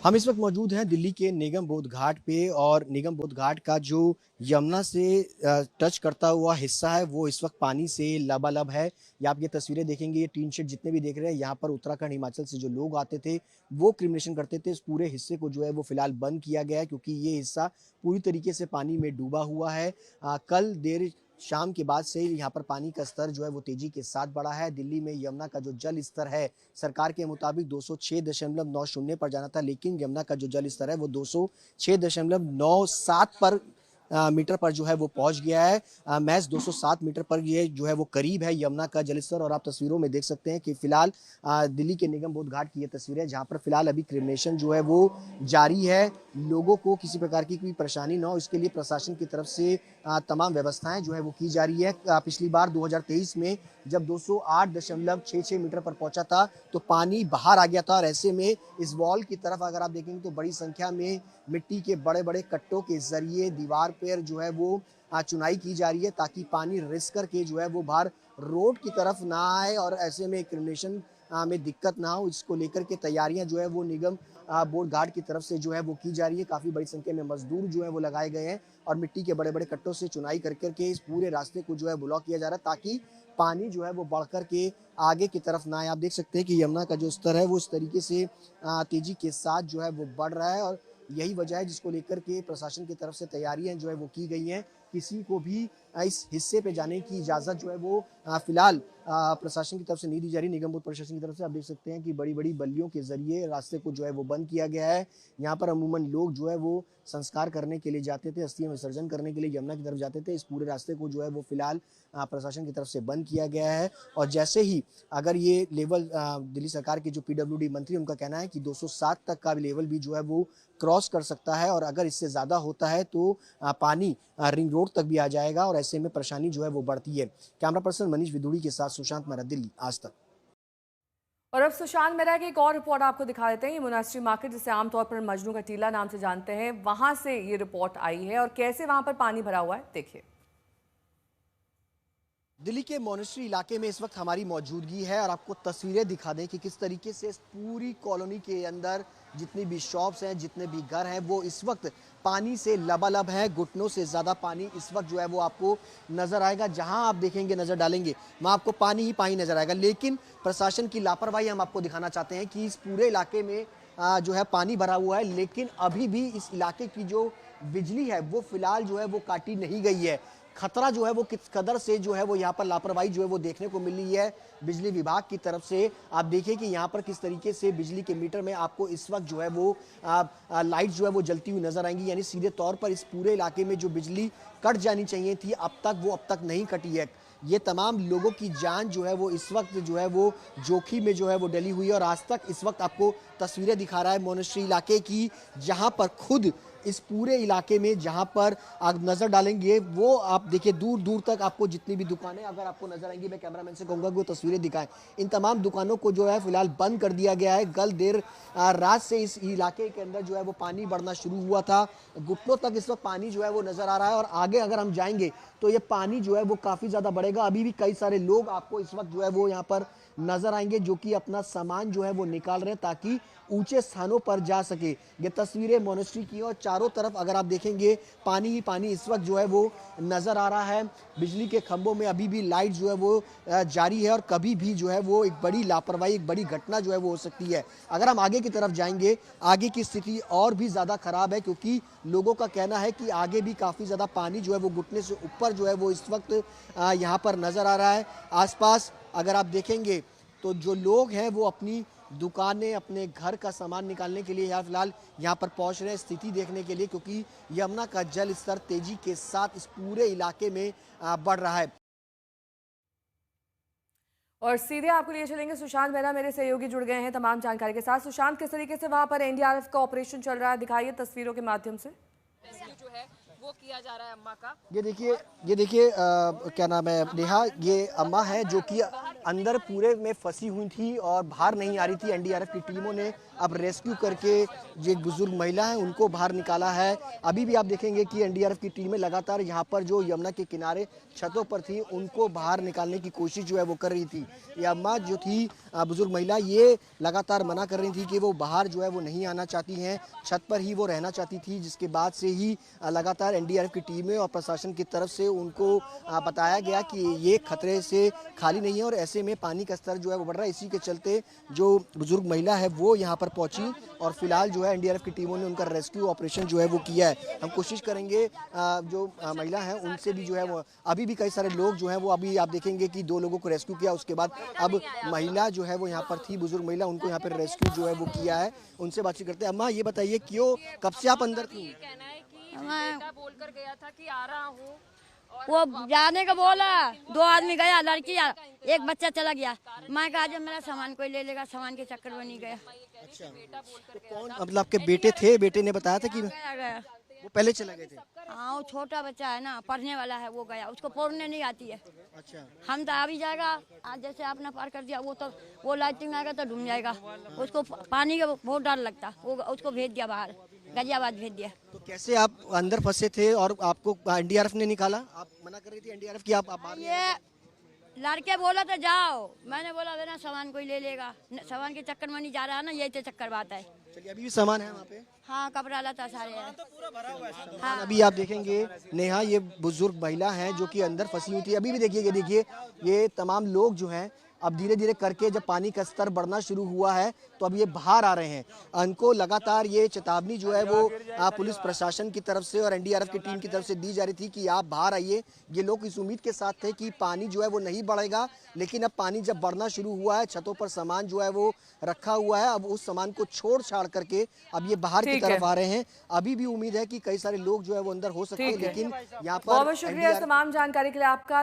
हम इस वक्त मौजूद हैं दिल्ली के निगम बोध घाट पे और निगम बोध घाट का जो यमुना से टच करता हुआ हिस्सा है वो इस वक्त पानी से लबालब है। या आप ये तस्वीरें देखेंगे, ये टीन शेड जितने भी देख रहे हैं, यहाँ पर उत्तराखंड हिमाचल से जो लोग आते थे वो क्रिमिनेशन करते थे। इस पूरे हिस्से को जो है वो फिलहाल बंद किया गया है क्योंकि ये हिस्सा पूरी तरीके से पानी में डूबा हुआ है। कल देर शाम के बाद से यहाँ पर पानी का स्तर जो है वो तेजी के साथ बढ़ा है। दिल्ली में यमुना का जो जल स्तर है सरकार के मुताबिक 206.90 पर जाना था, लेकिन यमुना का जो जल स्तर है वो 206.97 पर मीटर पर जो है वो पहुंच गया है। महज 207 मीटर पर ये जो है वो करीब है यमुना का जलस्तर। और आप तस्वीरों में देख सकते हैं कि फिलहाल दिल्ली के निगम बोध घाट की ये तस्वीर है जहां पर फिलहाल अभी क्रिमिनेशन जो है वो जारी है। लोगों को किसी प्रकार की कोई परेशानी ना हो इसके लिए प्रशासन की तरफ से तमाम व्यवस्थाएं जो है वो की जा रही है। पिछली बार 2023 में जब 208.66 मीटर पर पहुंचा था तो पानी बाहर आ गया था और ऐसे में इस वॉल की तरफ अगर आप देखेंगे तो बड़ी संख्या में मिट्टी के बड़े बड़े कट्टों के जरिए दीवार पर जो है वो चुनाई की जा रही है ताकि पानी रिस करके जो है वो बाहर रोड की तरफ ना आए और ऐसे में क्रिमिनेशन में दिक्कत ना हो। इसको लेकर के तैयारियां जो है वो निगम बोर्ड घाट की तरफ से जो है वो की जा रही है। काफी बड़ी संख्या में मजदूर जो है वो लगाए गए हैं और मिट्टी के बड़े बड़े कट्टों से चुनाई कर करके इस पूरे रास्ते को जो है ब्लॉक किया जा रहा है ताकि पानी जो है वो बढ़ करके आगे की तरफ ना आए। आप देख सकते हैं कि यमुना का जो स्तर है वो इस तरीके से तेजी के साथ जो है वो बढ़ रहा है और यही वजह है जिसको लेकर के प्रशासन की तरफ से तैयारियां जो है वो की गई हैं। किसी को भी इस हिस्से पे जाने की इजाजत जो है वो फिलहाल प्रशासन की तरफ से नहीं दी जा रही। निगम बोर्ड प्रशासन की तरफ से आप देख सकते हैं कि बड़ी बड़ी बल्लियों के जरिए रास्ते को जो है वो बंद किया गया है। यहाँ पर अमूमन लोग जो है वो संस्कार करने के लिए जाते थे, अस्थियां विसर्जन करने के लिए यमुना की तरफ जाते थे। इस पूरे रास्ते को जो है वो फिलहाल प्रशासन की तरफ से बंद किया गया है। और जैसे ही अगर ये लेवल दिल्ली सरकार के जो पीडब्ल्यूडी मंत्री उनका कहना है कि 207 तक का लेवल भी जो है वो क्रॉस कर सकता है और अगर इससे ज्यादा होता है तो पानी रिंग रोड तक भी आ जाएगा और ऐसे में परेशानी जो है वो बढ़ती है। कैमरा पर्सन मनीष विदुड़ी के साथ सुशांत मेहरा, दिल्ली, आज तक। और अब सुशांत मेहरा की एक और रिपोर्ट आपको दिखा देते हैं। ये मोनास्ट्री मार्केट जिसे आमतौर पर मजनू का टीला नाम से जानते हैं, वहां से ये रिपोर्ट आई है और कैसे वहां पर पानी भरा हुआ है देखिए। दिल्ली के मोनेस्ट्री इलाके में इस वक्त हमारी मौजूदगी है और आपको तस्वीरें दिखा दें कि किस तरीके से इस पूरी कॉलोनी के अंदर जितनी भी शॉप्स हैं, जितने भी घर हैं, वो इस वक्त पानी से लबालब है। घुटनों से ज़्यादा पानी इस वक्त जो है वो आपको नज़र आएगा। जहां आप देखेंगे, नज़र डालेंगे, वहां आपको पानी ही पानी नज़र आएगा। लेकिन प्रशासन की लापरवाही हम आपको दिखाना चाहते हैं कि इस पूरे इलाके में जो है पानी भरा हुआ है, लेकिन अभी भी इस इलाके की जो बिजली है वो फिलहाल जो है वो काटी नहीं गई है। खतरा जो है वो किस कदर से जो है वो यहाँ पर लापरवाही जो है वो देखने को मिल रही है बिजली विभाग की तरफ से। आप देखिए कि यहाँ पर किस तरीके से बिजली के मीटर में आपको इस वक्त जो है वो लाइट जो है वो जलती हुई नजर आएंगी। यानी सीधे तौर पर इस पूरे इलाके में जो बिजली कट जानी चाहिए थी अब तक नहीं कटी है। ये तमाम लोगों की जान जो है वो इस वक्त जो है वो जोखिम में जो है वो डली हुई है। और आज तक इस वक्त आपको तस्वीरें दिखा रहा है मोनेस्ट्री इलाके की, जहां पर खुद इस पूरे इलाके में जहां पर आप नजर डालेंगे वो आप देखिए दूर दूर तक आपको जितनी भी दुकानें अगर आपको नजर आएंगी, मैं कैमरामैन से कहूंगा कि वो तस्वीरें दिखाएं। इन तमाम दुकानों को जो है फिलहाल बंद कर दिया गया है। कल देर रात से इस इलाके के अंदर जो है वो पानी बढ़ना शुरू हुआ था। घुटनों तक इस वक्त पानी जो है वो नजर आ रहा है और आगे अगर हम जाएंगे तो ये पानी जो है वो काफी ज्यादा बढ़ेगा। अभी भी कई सारे लोग आपको इस वक्त जो है वो यहाँ पर नजर आएंगे जो कि अपना सामान जो है वो निकाल रहे हैं ताकि ऊंचे स्थानों पर जा सके। ये तस्वीरें मोनेस्ट्री की और चारों तरफ अगर आप देखेंगे पानी ही पानी इस वक्त जो है वो नजर आ रहा है। बिजली के खंभों में अभी भी लाइट जो है वो जारी है और कभी भी जो है वो एक बड़ी लापरवाही, एक बड़ी घटना जो है वो हो सकती है। अगर हम आगे की तरफ जाएंगे, आगे की स्थिति और भी ज्यादा खराब है क्योंकि लोगों का कहना है कि आगे भी काफी ज्यादा पानी जो है वो घुटने से ऊपर जो है वो इस वक्त यहाँ पर नजर आ रहा है। आसपास अगर आप देखेंगे तो जो लोग हैं वो अपनी दुकानें, अपने घर का सामान निकालने के लिए फिलहाल यहाँ पर पहुंच रहे हैं स्थिति देखने के लिए, क्योंकि यमुना का जल स्तर तेजी के साथ इस पूरे इलाके में बढ़ रहा है। और सीधे आपको लिए चलेंगे सुशांत मेहरा, मेरे सहयोगी जुड़ गए हैं तमाम जानकारी के साथ। सुशांत, किस तरीके से वहां पर एनडीआरएफ का ऑपरेशन चल रहा है, दिखाइए तस्वीरों के माध्यम से। जो है वो किया जा रहा है अम्मा का। ये देखिए क्या नाम है नेहा, ये अम्मा है जो कि अंदर पूरे में फंसी हुई थी और बाहर नहीं आ रही थी। एनडीआरएफ की टीमों ने अब रेस्क्यू करके जो एक बुजुर्ग महिला है उनको बाहर निकाला है। अभी भी आप देखेंगे कि एनडीआरएफ की टीमें लगातार यहाँ पर जो यमुना के किनारे छतों पर थी उनको बाहर निकालने की कोशिश जो है वो कर रही थी। ये अम्मा जो थी बुजुर्ग महिला, ये लगातार मना कर रही थी कि वो बाहर जो है वो नहीं आना चाहती हैं, छत पर ही वो रहना चाहती थी। जिसके बाद से ही लगातार एनडीआरएफ की टीमें और प्रशासन की तरफ से उनको बताया गया कि ये खतरे से खाली नहीं है और ऐसे में पानी का स्तर जो है वो बढ़ रहा है। इसी के चलते जो बुजुर्ग महिला है वो यहाँ पर पहुंची और फिलहाल जो है एनडीआरएफ की टीमों ने उनका रेस्क्यू ऑपरेशन जो है वो किया है। हम कोशिश करेंगे जो महिला है उनसे भी जो है वो, अभी भी कई सारे लोग जो है वो, अभी आप देखेंगे कि 2 लोगों को रेस्क्यू किया, उसके बाद अब महिला जो है वो यहाँ पर थी, बुजुर्ग महिला, उनको यहाँ पर रेस्क्यू जो है वो किया है। उनसे बातचीत करते हैं। अम्मा ये बताइए क्यों, कब से आप अंदर थी? कहना है कि बेटा बोलकर गया था कि आ रहा हूँ, वो जाने का बोला, 2 आदमी गया, लड़की एक बच्चा चला गया। मैं कहा जब मेरा सामान कोई ले लेगा, सामान के चक्कर में नहीं गया। अच्छा, तो कौन, मतलब आपके बेटे थे? बेटे ने बताया था कि गया वो पहले चले गए थे? हाँ, वो छोटा बच्चा है ना, पढ़ने वाला है, वो गया, उसको पढ़ने नहीं आती है। अच्छा, हम तो आ भी जाएगा, आज जैसे आपने पार कर दिया, वो लाइटिंग में आएगा तो डूब जाएगा। उसको पानी का बहुत डर लगता, वो उसको भेज दिया बाहर, गाजियाबाद भेज दिया। तो कैसे आप अंदर फंसे थे और आपको एनडीआरएफ ने निकाला? आप मना कर रही थी एनडीआरएफ की, आप बाहर नहीं ये लड़के बोला तो जाओ, मैंने बोला ना सामान कोई ले लेगा, सामान के चक्कर में नहीं जा रहा है ना, यही तो चक्कर बात है। चलिए, अभी भी सामान है वहाँ पे? हाँ, कपड़ा लता सारे हैं। हाँ, अभी आप देखेंगे नेहा, ये बुजुर्ग महिला है जो कि अंदर फंसी हुई थी। अभी भी देखिए ये तमाम लोग जो हैं अब धीरे धीरे करके जब पानी का स्तर बढ़ना शुरू हुआ है तो अब ये बाहर आ रहे हैं। उनको लगातार ये चेतावनी जो है वो पुलिस प्रशासन की तरफ से और एनडीआरएफ की टीम की तरफ से दी जा रही थी कि आप बाहर आइए। ये लोग इस उम्मीद के साथ थे कि पानी जो है वो नहीं बढ़ेगा, लेकिन अब पानी जब बढ़ना शुरू हुआ है, छतों पर सामान जो है वो रखा हुआ है, अब उस सामान को छोड़ छाड़ करके अब ये बाहर की तरफ आ रहे हैं। अभी भी उम्मीद है कि कई सारे लोग जो है वो अंदर हो सकते हैं, लेकिन यहाँ पर बहुत शुक्रिया इस तमाम जानकारी के लिए आपका।